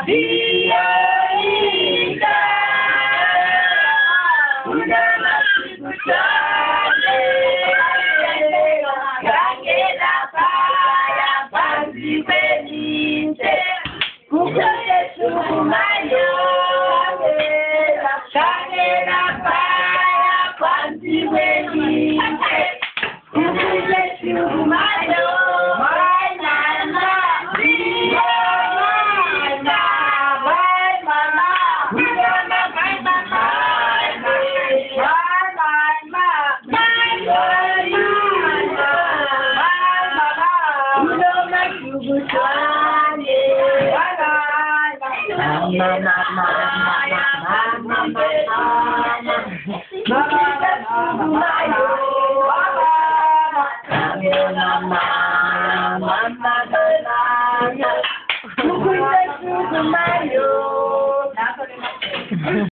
dia ika udah masih berjalan kageda paya pasti benite kukote sumayo kageda paya pasti benite kukote sumayo Mama,